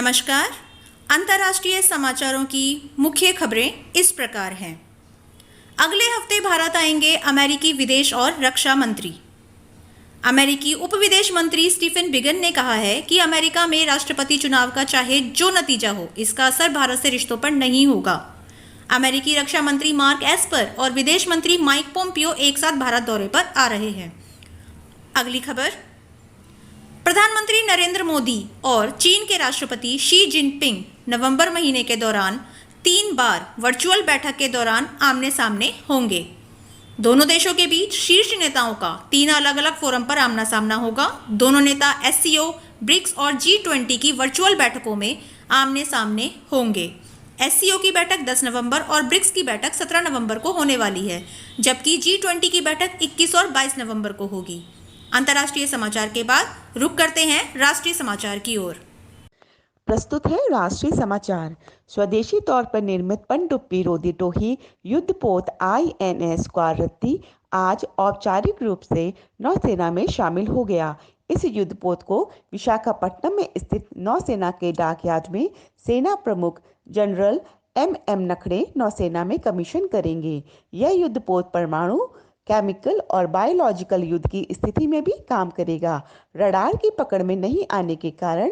नमस्कार। अंतर्राष्ट्रीय समाचारों की मुख्य खबरें इस प्रकार हैं। अगले हफ्ते भारत आएंगे अमेरिकी विदेश और रक्षा मंत्री। अमेरिकी उप विदेश मंत्री स्टीफन बिगन ने कहा है कि अमेरिका में राष्ट्रपति चुनाव का चाहे जो नतीजा हो, इसका असर भारत से रिश्तों पर नहीं होगा। अमेरिकी रक्षा मंत्री मार्क एस्पर और विदेश मंत्री माइक पोम्पियो एक साथ भारत दौरे पर आ रहे हैं। अगली खबर, प्रधानमंत्री नरेंद्र मोदी और चीन के राष्ट्रपति शी जिनपिंग नवंबर महीने के दौरान 3 बार वर्चुअल बैठक के दौरान आमने सामने होंगे। दोनों देशों के बीच शीर्ष नेताओं का 3 अलग अलग फोरम पर आमना सामना होगा। दोनों नेता एससीओ, ब्रिक्स और G20 की वर्चुअल बैठकों में आमने सामने होंगे। एससीओ की बैठक 10 नवंबर और ब्रिक्स की बैठक 17 नवंबर को होने वाली है, जबकि G20 की बैठक 21 और 22 नवंबर को होगी। अंतर्राष्ट्रीय समाचार के बाद रुक करते हैं राष्ट्रीय समाचार की ओर। प्रस्तुत है राष्ट्रीय समाचार। स्वदेशी तौर पर निर्मित पनडुब्बी रोधी टोही युद्धपोत INS क्वारत्ती आज औपचारिक रूप से नौसेना में शामिल हो गया। इस युद्धपोत को विशाखापट्टनम में स्थित नौसेना के डाकयार्ड में सेना प्रमुख जनरल MM नखड़े नौसेना में कमीशन करेंगे। यह युद्धपोत परमाणु, केमिकल और बायोलॉजिकल युद्ध की स्थिति में भी काम करेगा। रडार की पकड़ में नहीं आने के कारण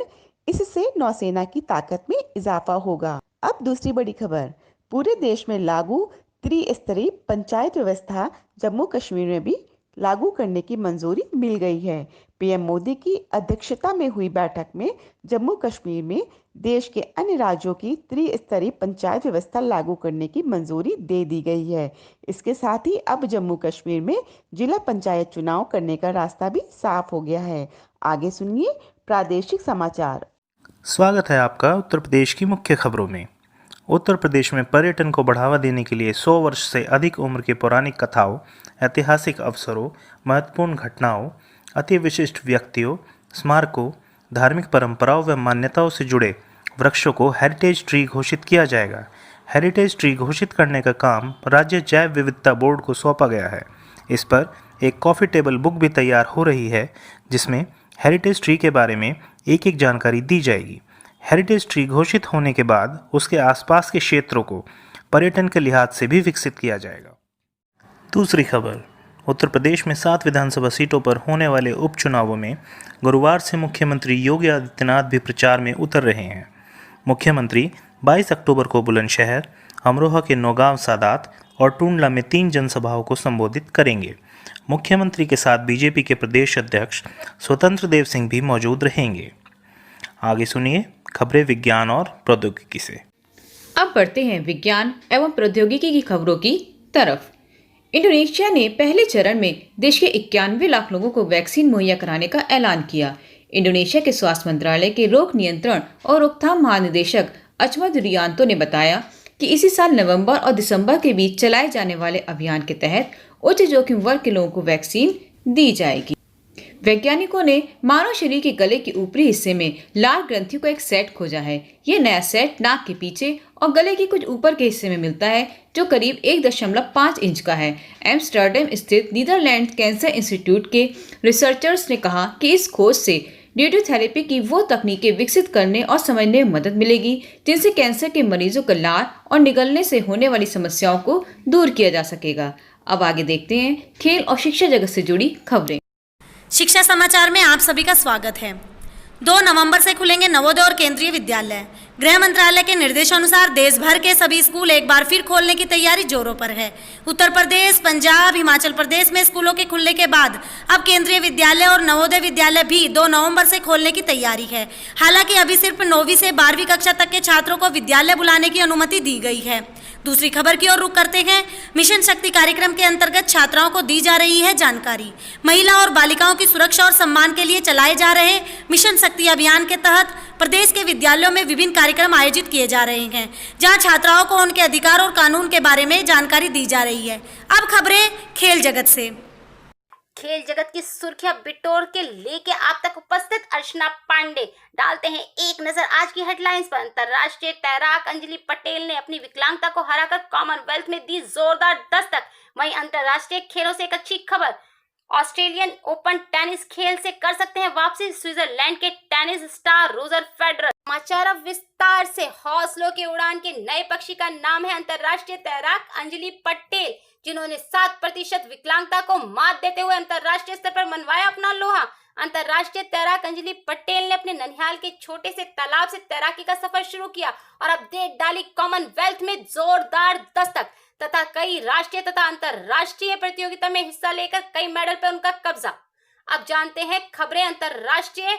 इससे नौसेना की ताकत में इजाफा होगा। अब दूसरी बड़ी खबर, पूरे देश में लागू त्रिस्तरीय पंचायत व्यवस्था जम्मू कश्मीर में भी लागू करने की मंजूरी मिल गई है। PM मोदी की अध्यक्षता में हुई बैठक में जम्मू कश्मीर में देश के अन्य राज्यों की त्रिस्तरीय पंचायत व्यवस्था लागू करने की मंजूरी दे दी गई है। इसके साथ ही अब जम्मू कश्मीर में जिला पंचायत चुनाव करने का रास्ता भी साफ हो गया है। आगे सुनिए प्रादेशिक समाचार। स्वागत है आपका उत्तर प्रदेश की मुख्य खबरों में। उत्तर प्रदेश में पर्यटन को बढ़ावा देने के लिए 100 वर्ष से अधिक उम्र की पौराणिक कथाओं, ऐतिहासिक अवसरों, महत्वपूर्ण घटनाओं, अति विशिष्ट व्यक्तियों, स्मारकों, धार्मिक परंपराओं व मान्यताओं से जुड़े वृक्षों को हेरिटेज ट्री घोषित किया जाएगा। हेरिटेज ट्री घोषित करने का काम राज्य जैव विविधता बोर्ड को सौंपा गया है। इस पर एक कॉफी टेबल बुक भी तैयार हो रही है, जिसमें हेरिटेज ट्री के बारे में एक एक जानकारी दी जाएगी। हेरिटेज ट्री घोषित होने के बाद उसके आसपास के क्षेत्रों को पर्यटन के लिहाज से भी विकसित किया जाएगा। दूसरी खबर, उत्तर प्रदेश में 7 विधानसभा सीटों पर होने वाले उपचुनावों में गुरुवार से मुख्यमंत्री योगी आदित्यनाथ भी प्रचार में उतर रहे हैं। मुख्यमंत्री 22 अक्टूबर को बुलंदशहर, अमरोहा के नौगांव सादात और टूंडला में 3 जनसभाओं को संबोधित करेंगे। मुख्यमंत्री के साथ बीजेपी के प्रदेश अध्यक्ष स्वतंत्र देव सिंह भी मौजूद रहेंगे। आगे सुनिए खबरें विज्ञान और प्रौद्योगिकी से। अब बढ़ते हैं विज्ञान एवं प्रौद्योगिकी की खबरों की तरफ। इंडोनेशिया ने पहले चरण में देश के 91 लाख लोगों को वैक्सीन मुहैया कराने का ऐलान किया। इंडोनेशिया के स्वास्थ्य मंत्रालय के रोग नियंत्रण और रोकथाम महानिदेशक अचमद रियांतो ने बताया कि इसी साल नवंबर और दिसंबर के बीच चलाए जाने वाले अभियान के तहत उच्च जोखिम वर्ग के लोगों को वैक्सीन दी जाएगी। वैज्ञानिकों ने मानव शरीर के गले के ऊपरी हिस्से में लाल ग्रंथि को एक सेट खोजा है। ये नया सेट नाक के पीछे और गले के कुछ ऊपर के हिस्से में मिलता है, जो करीब 1.5 इंच का है। एम्स्टर्डम स्थित नीदरलैंड कैंसर इंस्टीट्यूट के रिसर्चर्स ने कहा कि इस खोज से रेडियोथेरेपी की वो तकनीकें विकसित करने और समझने में मदद मिलेगी, जिनसे कैंसर के मरीजों को लार और निगलने से होने वाली समस्याओं को दूर किया जा सकेगा। अब आगे देखते हैं खेल और शिक्षा जगत से जुड़ी खबरें। शिक्षा समाचार में आप सभी का स्वागत है। 2 नवंबर से खुलेंगे नवोदय और केंद्रीय विद्यालय। गृह मंत्रालय के निर्देशानुसार देश भर के सभी स्कूल एक बार फिर खोलने की तैयारी जोरों पर है। उत्तर प्रदेश, पंजाब, हिमाचल प्रदेश में स्कूलों के खुलने के बाद अब केंद्रीय विद्यालय और नवोदय विद्यालय भी 2 नवंबर से खोलने की तैयारी है। हालांकि अभी सिर्फ 9वीं से 12वीं कक्षा तक के छात्रों को विद्यालय बुलाने की अनुमति दी गई है। दूसरी खबर की ओर रुख करते हैं। मिशन शक्ति कार्यक्रम के अंतर्गत छात्राओं को दी जा रही है जानकारी। महिला और बालिकाओं की सुरक्षा और सम्मान के लिए चलाए जा रहे मिशन शक्ति अभियान के तहत प्रदेश के विद्यालयों में विभिन्न कार्यक्रम आयोजित किए जा रहे हैं, जहां छात्राओं को उनके अधिकार और कानून के बारे में जानकारी दी जा रही है। अब खबरें खेल जगत से। खेल जगत की सुर्खियां बिटोर के लेके आप तक उपस्थित अर्चना पांडे। डालते हैं एक नजर आज की हेडलाइंस पर। अंतरराष्ट्रीय तैराक अंजलि पटेल ने अपनी विकलांगता को हराकर कॉमनवेल्थ में दी जोरदार दस्तक। वहीं अंतरराष्ट्रीय खेलों से एक अच्छी खबर ऑस्ट्रेलियन ओपन टेनिस खेल से कर सकते हैं वापसी स्विट्जरलैंड के टेनिस स्टार रोजर फेडरर। समाचार अब विस्तार से। हौसलों के उड़ान के नए पक्षी का नाम है अंतर्राष्ट्रीय तैराक अंजलि पटेल, जिन्होंने 7% विकलांगता को मात देते हुए अंतर्राष्ट्रीय स्तर पर मनवाया अपना लोहा। अंतर्राष्ट्रीय तैराक अंजलि पटेल ने अपने ननिहाल के छोटे से तालाब से तैराकी का सफर शुरू किया और अब दे डाली कॉमनवेल्थ में जोरदार दस्तक तथा कई राष्ट्रीय तथा अंतर्राष्ट्रीय प्रतियोगिता में हिस्सा लेकर कई मेडल पर उनका कब्जा। अब जानते हैं खबरें अंतर्राष्ट्रीय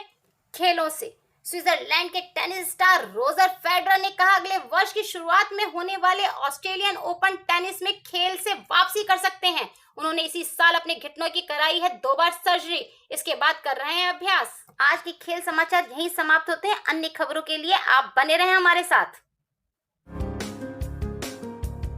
खेलों से। स्विट्जरलैंड के टेनिस स्टार रोजर फेडरर ने कहा अगले वर्ष की शुरुआत में होने वाले ऑस्ट्रेलियन ओपन टेनिस में खेल से वापसी कर सकते हैं। उन्होंने इसी साल अपने घुटनों की कराई है 2 बार सर्जरी, इसके बाद कर रहे हैं अभ्यास। आज के खेल समाचार यहीं समाप्त होते हैं। अन्य खबरों के लिए आप बने रहें हमारे साथ।